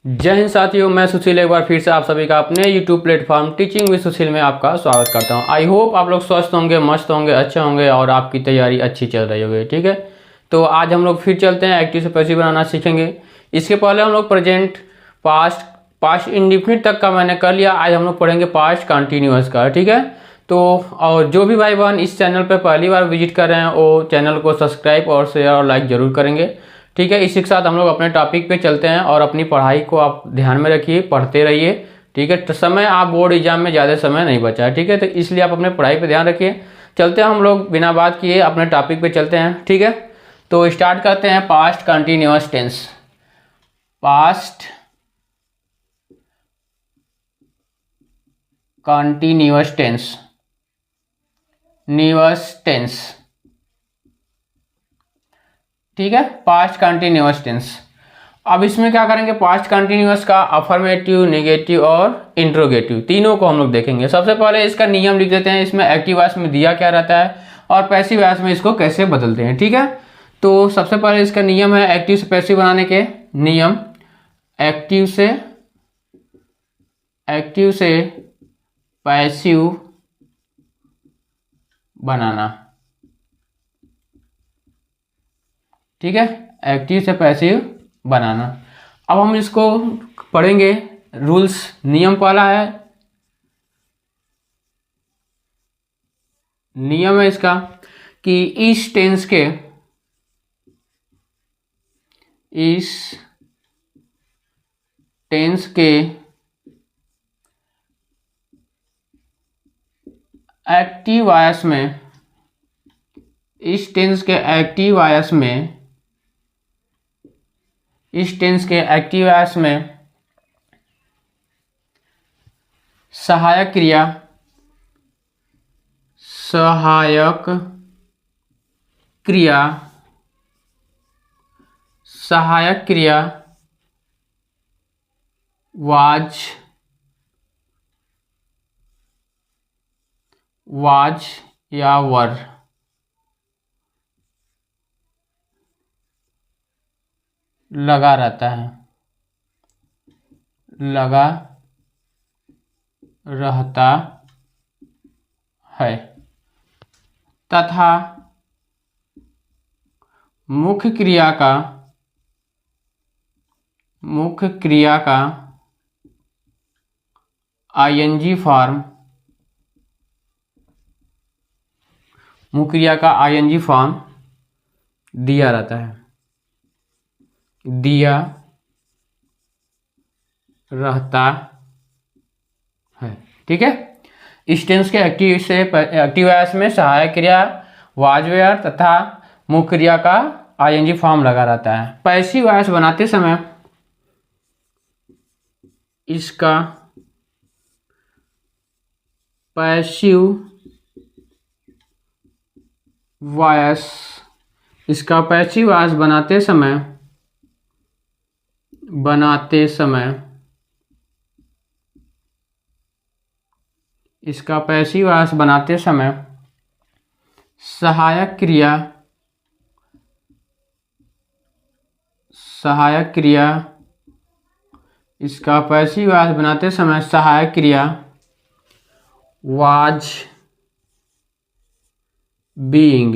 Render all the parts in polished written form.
जय हिंद साथियों, मैं सुशील एक बार फिर से आप सभी का अपने YouTube प्लेटफॉर्म टीचिंग विद सुशील में आपका स्वागत करता हूं। आई होप आप लोग स्वस्थ होंगे, मस्त होंगे, अच्छे होंगे और आपकी तैयारी अच्छी चल रही होगी। ठीक है, तो आज हम लोग फिर चलते हैं, एक्टिव से पैसिव बनाना सीखेंगे। इसके पहले हम लोग प्रेजेंट, पास्ट इंडिफिनिट तक का मैंने कर लिया। आज हम लोग पढ़ेंगे पास्ट कंटिन्यूअस का। ठीक है, तो और जो भी भाई बहन इस चैनल पर पहली बार विजिट कर रहे हैं वो चैनल को सब्सक्राइब और शेयर और लाइक जरूर करेंगे। ठीक है, इसी के साथ हम लोग अपने टॉपिक पे चलते हैं और अपनी पढ़ाई को आप ध्यान में रखिए, पढ़ते रहिए। ठीक है, तो समय आप बोर्ड एग्जाम में ज़्यादा समय नहीं बचा है। ठीक है, तो इसलिए आप अपने पढ़ाई पे ध्यान रखिए। चलते हैं, हम लोग बिना बात किए अपने टॉपिक पे चलते हैं। ठीक है, तो स्टार्ट करते हैं past continuous tense. Past continuous tense, न्यूअस टेंस। ठीक है, पास्ट कंटिन्यूअस टेंस। अब इसमें क्या करेंगे, पास्ट कंटिन्यूअस का अफर्मेटिव, नेगेटिव और इंट्रोगेटिव तीनों को हम लोग देखेंगे। सबसे पहले इसका नियम लिख देते हैं, इसमें एक्टिव वॉइस में दिया क्या रहता है और पैसिव वॉइस में इसको कैसे बदलते हैं। ठीक है, तो सबसे पहले इसका नियम है एक्टिव से पैसिव बनाने के नियम। एक्टिव से पैसिव बनाना। ठीक है, एक्टिव से पैसिव बनाना। अब हम इसको पढ़ेंगे। रूल्स, नियम पहला है, नियम है इसका कि इस टेंस के एक्टिव वॉइस में, इस टेंस के एक्टिव वॉइस में सहायक क्रिया वाज या वर लगा रहता है तथा मुख्य क्रिया का आईएनजी फॉर्म, मुख्य क्रिया का आईएनजी फॉर्म दिया रहता है, ठीक है। इस टेंस के एक्टिव वॉइस में सहायक क्रिया वाज वेयर तथा मुख्य क्रिया का आईएनजी फॉर्म लगा रहता है। पैसिव वॉइस बनाते समय इसका पैसिव वॉइस बनाते समय इसका पैसिव वॉइस बनाते समय सहायक क्रिया इसका पैसिव वॉइस बनाते समय सहायक क्रिया वाज बीइंग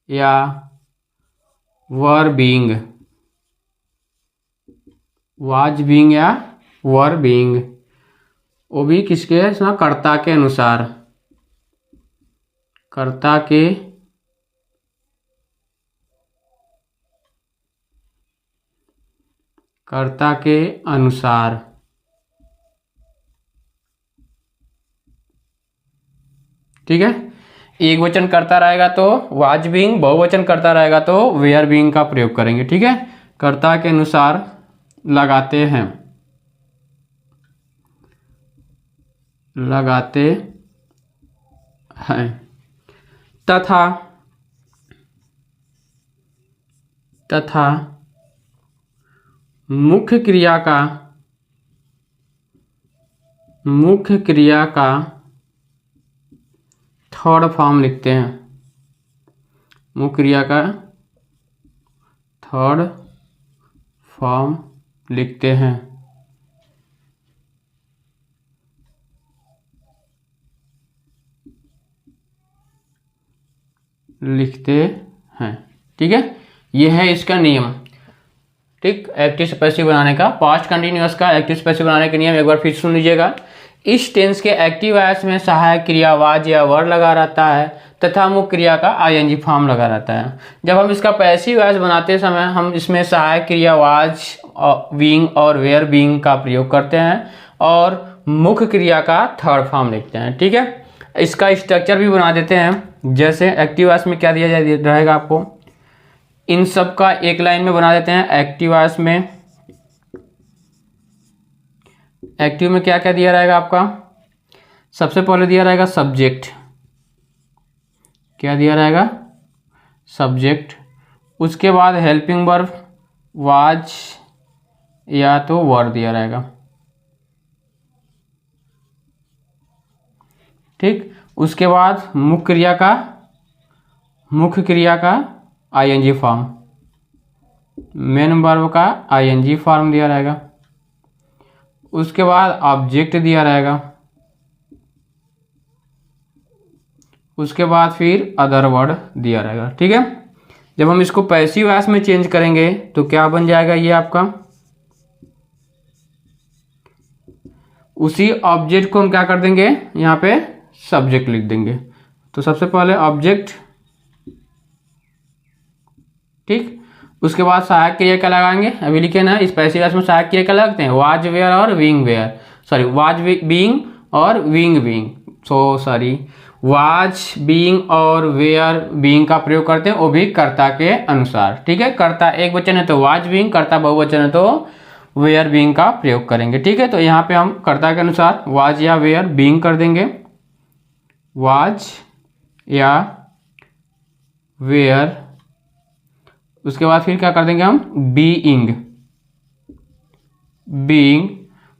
या वर बीइंग, वो भी किसके, कर्ता के अनुसार, कर्ता के अनुसार। ठीक है, एक वचन करता रहेगा तो वाज बीइंग, बहुवचन करता रहेगा तो वेयर बीइंग का प्रयोग करेंगे। ठीक है, कर्ता के अनुसार लगाते हैं तथा मुख्य क्रिया का थर्ड फॉर्म लिखते हैं। मुख्य क्रिया का थर्ड फॉर्म लिखते हैं। ठीक है, ये है इसका नियम। ठीक, एक्टिव से पैसिव बनाने का, पास्ट कंटिन्यूअस का एक्टिव से पैसिव बनाने के नियम एक बार फिर सुन लीजिएगा। इस टेंस के एक्टिव वॉइस में सहायक क्रिया वाज या वर लगा रहता है तथा मुख्य क्रिया का आईएनजी फॉर्म लगा रहता है। जब हम इसका पैसिव वॉइस बनाते समय हम इसमें सहायक क्रिया वाज, बीइंग और वेयर बीइंग का प्रयोग करते हैं और मुख्य क्रिया का थर्ड फॉर्म लिखते हैं। ठीक है, इसका स्ट्रक्चर भी बना देते हैं। जैसे एक्टिव वॉइस में क्या दिया रहेगा आपको, इन सब का एक लाइन में बना देते हैं। एक्टिव वॉइस में क्या क्या दिया रहेगा आपका, सबसे पहले दिया रहेगा सब्जेक्ट। क्या दिया रहेगा, सब्जेक्ट। उसके बाद हेल्पिंग वर्ब वाज या तो वर दिया रहेगा। ठीक, उसके बाद मुख्य क्रिया का आईएनजी फॉर्म, मेन वर्ब का आईएनजी फॉर्म दिया रहेगा। उसके बाद ऑब्जेक्ट दिया रहेगा। उसके बाद फिर अदर वर्ड दिया रहेगा। ठीक है, जब हम इसको पैसिव वॉइस में चेंज करेंगे तो क्या बन जाएगा, ये आपका उसी ऑब्जेक्ट को हम क्या कर देंगे, यहाँ पे सब्जेक्ट लिख देंगे। तो सबसे पहले ऑब्जेक्ट, ठीक। उसके बाद सहायक क्रिया क्या लगाएंगे, अभी लिखे ना, इस पैसिव वॉइस में सहायक क्रिया क्या लगते हैं, वाज वेयर और being were, sorry was being और बीइंग बीइंग, वाज बीइंग और वेयर बीइंग का प्रयोग करते हैं, वो भी कर्ता के अनुसार। ठीक है, कर्ता एक वचन है तो वाज बीइंग, कर्ता बहुवचन है तो वेयर बीइंग का प्रयोग करेंगे। ठीक है, तो यहाँ पे हम कर्ता के अनुसार वाज या वेयर बीइंग कर देंगे, वाज या वेयर। उसके बाद फिर क्या कर देंगे हम, बीइंग।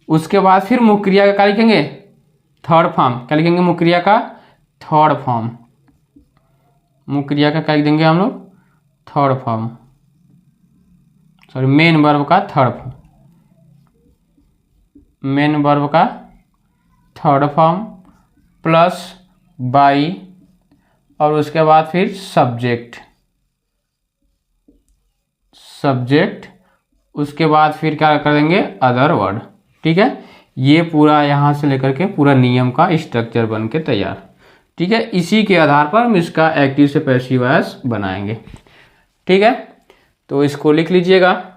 उसके बाद फिर मुख्य क्रिया का क्या लिखेंगे, थर्ड फॉर्म। क्या लिखेंगे, मुख्य क्रिया का थर्ड फॉर्म। मुख्य क्रिया का क्या लिख देंगे हम लोग, third form, sorry main verb का थर्ड फॉर्म, मेन वर्ब का थर्ड फॉर्म प्लस बाई, और उसके बाद फिर सब्जेक्ट। उसके बाद फिर क्या कर देंगे, अदर वर्ड। ठीक है, ये पूरा यहाँ से लेकर के पूरा नियम का स्ट्रक्चर बन के तैयार। ठीक है, इसी के आधार पर हम इसका एक्टिव से पैसिव वॉइस बनाएंगे। ठीक है, तो इसको लिख लीजिएगा।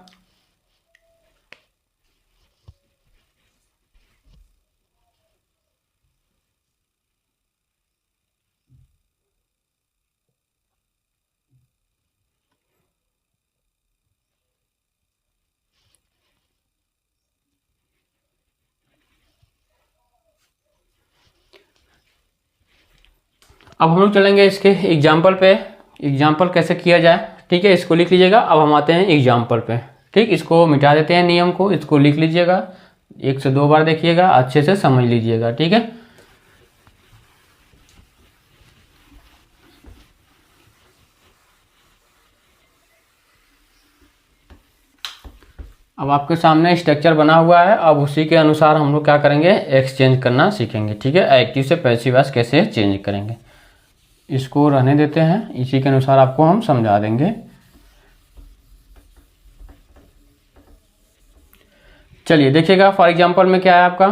अब हम लोग चलेंगे इसके एग्जाम्पल पे, एग्जाम्पल कैसे किया जाए। ठीक है, इसको लिख लीजिएगा। अब हम आते हैं एग्जाम्पल पे। ठीक, इसको मिटा देते हैं नियम को, इसको लिख लीजिएगा, 1 से 2 बार देखिएगा, अच्छे से समझ लीजिएगा। ठीक है, अब आपके सामने स्ट्रक्चर बना हुआ है। अब उसी के अनुसार हम लोग क्या करेंगे, एक्सचेंज करना सीखेंगे। ठीक है, एक्टिव से पैसिव वॉइस कैसे चेंज करेंगे, इसको रहने देते हैं, इसी के अनुसार आपको हम समझा देंगे। चलिए देखिएगा, फॉर एग्जांपल में क्या है आपका,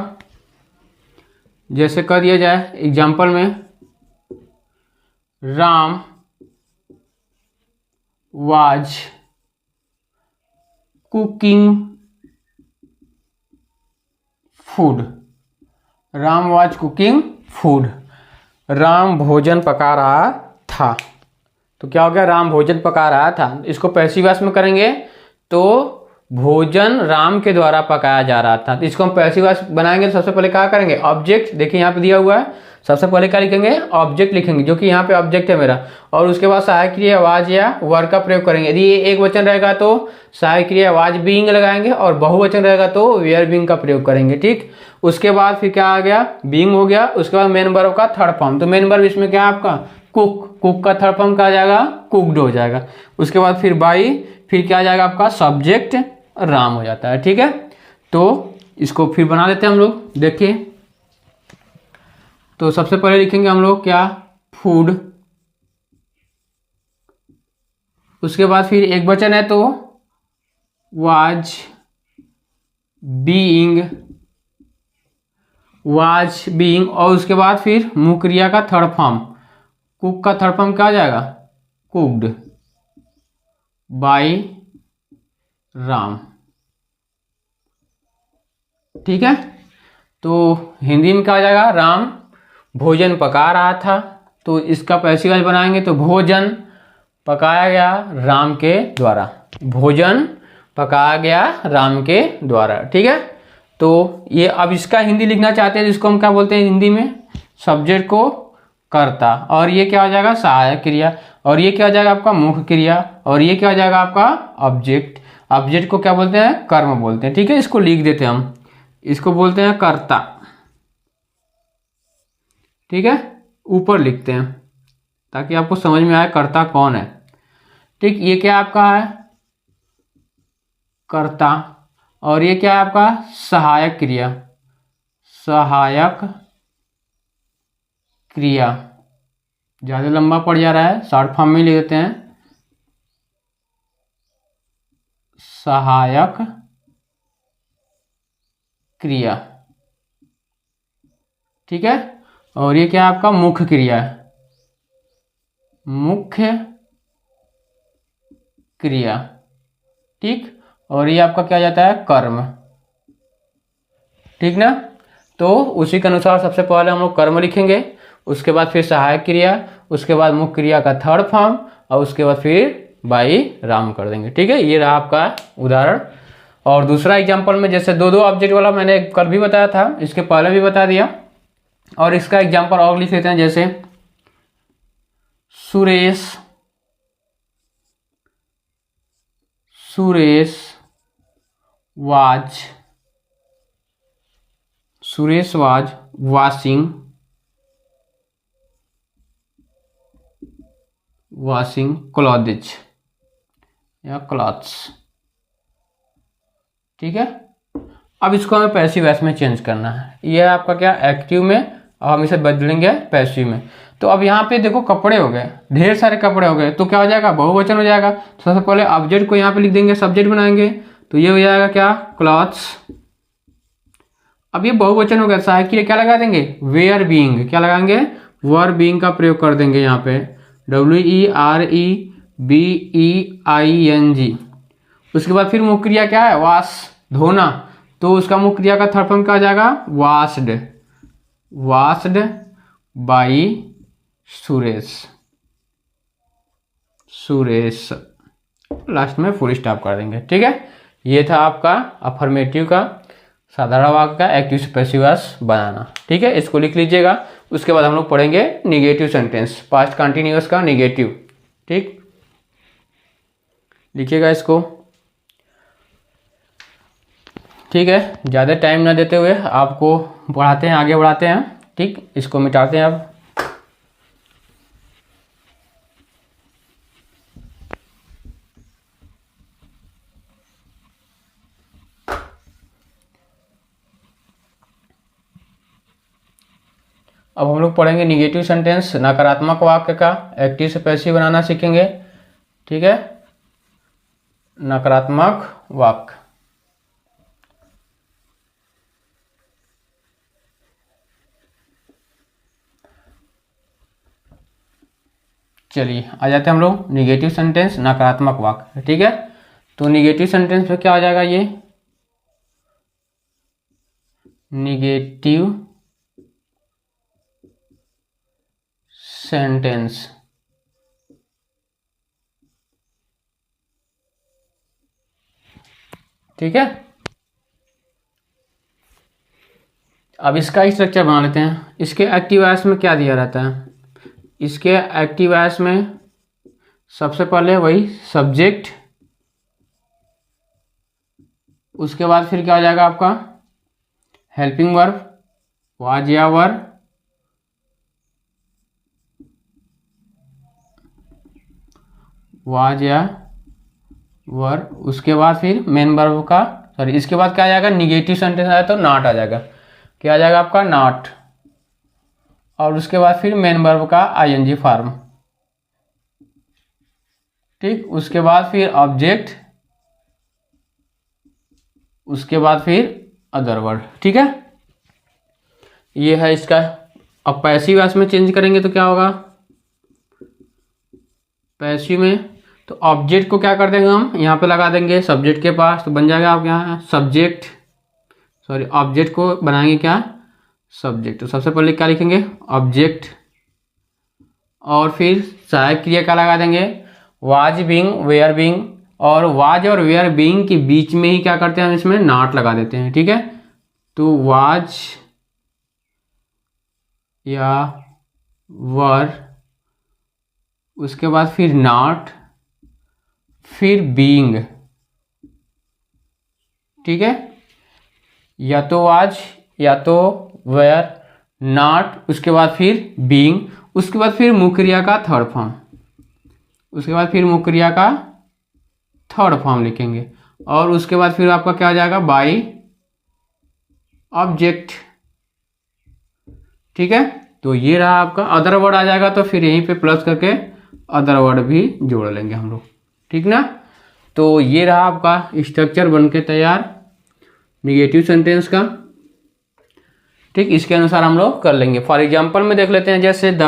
जैसे कर दिया जाए एग्जांपल में, Ram was cooking food. Ram was cooking food, Ram भोजन पका रहा था। तो क्या हो गया, राम भोजन पका रहा था। इसको पैसिव वॉइस में करेंगे तो भोजन राम के द्वारा पकाया जा रहा था। तो इसको हम पैसिव वॉइस बनाएंगे तो सबसे पहले क्या करेंगे, ऑब्जेक्ट। देखिए यहाँ पे दिया हुआ है, सबसे पहले क्या लिखेंगे, ऑब्जेक्ट लिखेंगे, जो कि यहाँ पे ऑब्जेक्ट है मेरा। और उसके बाद सहायक क्रिया वाज या वर का प्रयोग करेंगे। यदि ये एक वचन रहेगा तो सहायक क्रिया वाज बीइंग लगाएंगे, और बहुवचन रहेगा तो वेयर बीइंग का प्रयोग करेंगे। ठीक, उसके बाद फिर क्या आ गया, बीइंग हो गया। उसके बाद मेन वर्ब का थर्ड फॉर्म, तो मेन वर्ब इसमें क्या है आपका, कुक। कुक का थर्ड फॉर्म क्या आ जाएगा, कुकड हो जाएगा। उसके बाद फिर बाई, फिर क्या आ जाएगा आपका सब्जेक्ट राम हो जाता है। ठीक है, तो इसको फिर बना देते हैं हम लोग। देखिए, तो सबसे पहले लिखेंगे हम लोग क्या, फूड। उसके बाद फिर एक वचन है तो वाज बीइंग, वाज बीइंग। और उसके बाद फिर मुख्य क्रिया का थर्ड फॉर्म, कुक का थर्ड फॉर्म क्या आ जाएगा, कुक्ड बाय राम। ठीक है, तो हिंदी में क्या आ जाएगा, राम भोजन पका रहा था, तो इसका पैसिव वॉइस बनाएंगे तो भोजन पकाया गया राम के द्वारा, भोजन पकाया गया राम के द्वारा। ठीक है, तो ये अब इसका हिंदी लिखना चाहते हैं, जिसको हम क्या बोलते हैं हिंदी में, सब्जेक्ट को कर्ता, और ये क्या हो जाएगा सहायक क्रिया, और ये क्या हो जाएगा आपका मुख्य क्रिया, और ये क्या हो जाएगा आपका ऑब्जेक्ट। ऑब्जेक्ट को क्या बोलते हैं, कर्म बोलते हैं। ठीक है, इसको लिख देते हैं हम, इसको बोलते हैं कर्ता। ठीक है, ऊपर लिखते हैं ताकि आपको समझ में आए कर्ता कौन है। ठीक, ये क्या आपका है कर्ता, और ये क्या है आपका सहायक क्रिया, सहायक क्रिया। ज्यादा लंबा पड़ जा रहा है, शॉर्ट फॉर्म में लिख देते हैं, सहायक क्रिया। ठीक है, और ये क्या है आपका मुख्य क्रिया है, मुख्य क्रिया। ठीक, और ये आपका क्या जाता है कर्म। ठीक ना, तो उसी के अनुसार सबसे पहले हम लोग कर्म लिखेंगे, उसके बाद फिर सहायक क्रिया, उसके बाद मुख्य क्रिया का थर्ड फॉर्म, और उसके बाद फिर बाई राम कर देंगे। ठीक है, ये रहा आपका उदाहरण। और दूसरा एग्जांपल में जैसे दो दो ऑब्जेक्ट वाला मैंने कल भी बताया था, इसके पहले भी बता दिया, और इसका एग्जांपल और लिख लेते हैं। जैसे Suresh, Suresh was, Suresh was washing, washing clothes या क्लॉथ्स। ठीक है, अब इसको हमें पैसिव वॉइस में चेंज करना है। ये है आपका क्या एक्टिव में, और हम इसे बदलेंगे पैसिव में। तो अब यहाँ पे देखो कपड़े हो गए, ढेर सारे कपड़े हो गए, तो क्या हो जाएगा बहुवचन हो जाएगा। तो सबसे पहले ऑब्जेक्ट को यहाँ पे लिख देंगे, सब्जेक्ट बनाएंगे, तो ये हो जाएगा क्या क्लॉथ्स। अब ये बहुवचन हो गया, सहायक क्रिया क्या लगा देंगे, वेयर बीइंग, क्या लगाएंगे वर बीइंग का प्रयोग कर देंगे यहाँ पे, WEREBEING। उसके बाद फिर मुख्य क्रिया क्या है, वॉश धोना, तो उसका मुख्य क्रिया का थर्ड फॉर्म क्या आ जाएगा, washed, washed by Suresh, Suresh. Last में फुल स्टॉप कर देंगे। ठीक है, ये था आपका अफर्मेटिव का साधारण वाक्य का एक्टिव से पैसिव वॉइस बनाना। ठीक है, इसको लिख लीजिएगा। उसके बाद हम लोग पढ़ेंगे निगेटिव सेंटेंस, पास्ट कंटिन्यूअस का निगेटिव। ठीक, लिखिएगा इसको। ठीक है, ज़्यादा टाइम ना देते हुए आपको बढ़ाते हैं, आगे बढ़ाते हैं। ठीक, इसको मिटाते हैं अब। अब हम लोग पढ़ेंगे निगेटिव सेंटेंस, नकारात्मक वाक्य का एक्टिव से पैसिव बनाना सीखेंगे। ठीक है, नकारात्मक वाक्य। चलिए आ जाते हैं हम लोग निगेटिव सेंटेंस, नकारात्मक वाक्य। ठीक है, तो निगेटिव सेंटेंस में क्या आ जाएगा, ये निगेटिव सेंटेंस। ठीक है, अब इसका स्ट्रक्चर बना लेते हैं। इसके एक्टिव वॉइस में क्या दिया रहता है, इसके एक्टिव वॉइस में सबसे पहले वही सब्जेक्ट, उसके बाद फिर क्या हो जाएगा आपका हेल्पिंग वर्ब, वाज या वर, वाज या वर, उसके बाद फिर मेन वर्ब का, सॉरी इसके बाद क्या आ जाएगा, निगेटिव सेंटेंस आया तो नॉट आ जाएगा, क्या आ जाएगा आपका नॉट, और उसके बाद फिर मेन वर्ब का आईएनजी फॉर्म, ठीक, उसके बाद फिर ऑब्जेक्ट, उसके बाद फिर अदर वर्ड, ठीक है, ये है इसका। अब पैसिव वॉइस में चेंज करेंगे तो क्या होगा, पैसिव में तो ऑब्जेक्ट को क्या कर देंगे हम, यहाँ पे लगा देंगे सब्जेक्ट के पास, तो बन जाएगा आप यहाँ सब्जेक्ट, सॉरी ऑब्जेक्ट को बनाएंगे क्या, सब्जेक्ट, तो सबसे पहले क्या लिखेंगे ऑब्जेक्ट, और फिर सहायक क्रिया का लगा देंगे वाज बीइंग, वेयर बीइंग, और वाज और वेयर बीइंग के बीच में ही क्या करते हैं हम इसमें नॉट लगा देते हैं, ठीक है, तो वाज या वर, उसके बाद फिर नॉट, फिर बीइंग, ठीक है, या तो वाज या तो वेयर, नॉट, उसके बाद फिर बीइंग, उसके बाद फिर मुख्य क्रिया का थर्ड फॉर्म, उसके बाद फिर मुख्य क्रिया का थर्ड फॉर्म लिखेंगे, और उसके बाद फिर आपका क्या आ जाएगा बाय ऑब्जेक्ट, ठीक है, तो ये रहा आपका। अदर वर्ड आ जाएगा तो फिर यहीं पे प्लस करके अदर वर्ड भी जोड़ लेंगे हम लोग, ठीक ना। तो ये रहा आपका स्ट्रक्चर बन के तैयार निगेटिव सेंटेंस का, ठीक, इसके अनुसार हम लोग कर लेंगे। फॉर एग्जाम्पल में देख लेते हैं, जैसे the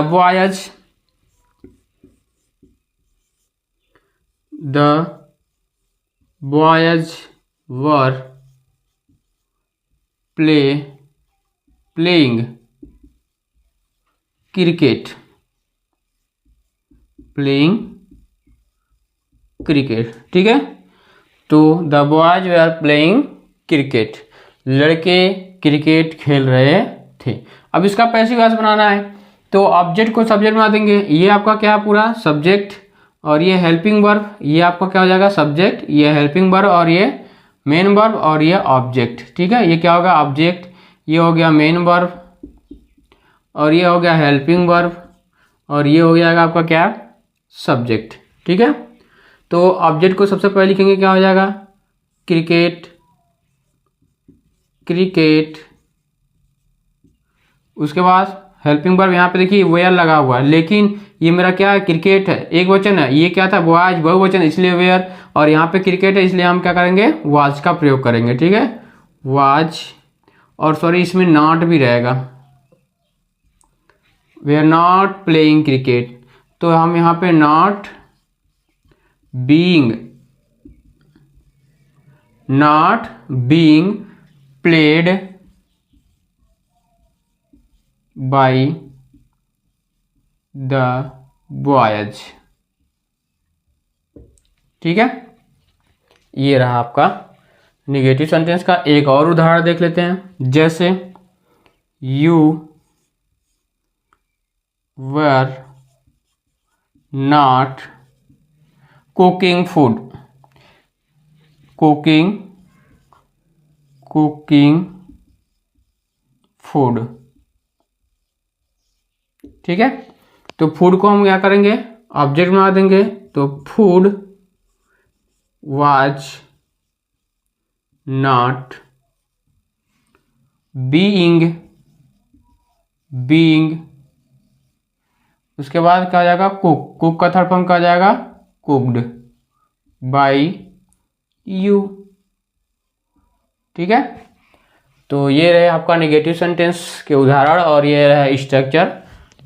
boys were playing cricket, ठीक है, तो the boys were playing cricket, लड़के क्रिकेट खेल रहे थे। अब इसका पैसिव वॉइस बनाना है तो ऑब्जेक्ट को सब्जेक्ट बना देंगे, ये आपका क्या पूरा सब्जेक्ट, और ये हेल्पिंग वर्ब, ये आपका क्या हो जाएगा सब्जेक्ट, ये हेल्पिंग वर्ब, और ये मेन वर्ब, और ये ऑब्जेक्ट, ठीक है, ये क्या होगा ऑब्जेक्ट, ये हो गया मेन वर्ब, और ये हो गया हेल्पिंग वर्ब, और ये हो जाएगा आपका क्या सब्जेक्ट, ठीक है। तो ऑब्जेक्ट को सबसे पहले लिखेंगे क्या हो जाएगा क्रिकेट, उसके बाद हेल्पिंग वर्ब, यहाँ पे देखिए वेयर लगा हुआ है, लेकिन ये मेरा क्या है क्रिकेट है, एक वचन है, ये क्या था बॉयज बहुवचन इसलिए वेयर, और यहाँ पे क्रिकेट है इसलिए हम क्या करेंगे वाज का प्रयोग करेंगे, ठीक है, वाज, और सॉरी इसमें नॉट भी रहेगा, we are not playing cricket, तो हम यहाँ पे not being played by the boys, ठीक है। ये रहा आपका निगेटिव सेंटेंस का। एक और उदाहरण देख लेते हैं, जैसे you were not cooking food, ठीक है, तो फूड को हम क्या करेंगे ऑब्जेक्ट बना देंगे, तो फूड वाज नॉट बीइंग, उसके बाद क्या आ जाएगा कुक का थर्ड फॉर्म क्या आ जाएगा कुक्ड बाय यू, ठीक है। तो ये रहे आपका नेगेटिव सेंटेंस के उदाहरण, और ये रहे स्ट्रक्चर,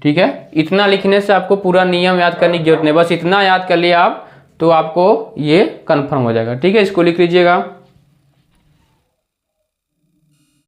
ठीक है। इतना लिखने से आपको पूरा नियम याद करने की जरूरत नहीं, बस इतना याद कर लिया आप तो आपको ये कंफर्म हो जाएगा, ठीक है, इसको लिख लीजिएगा।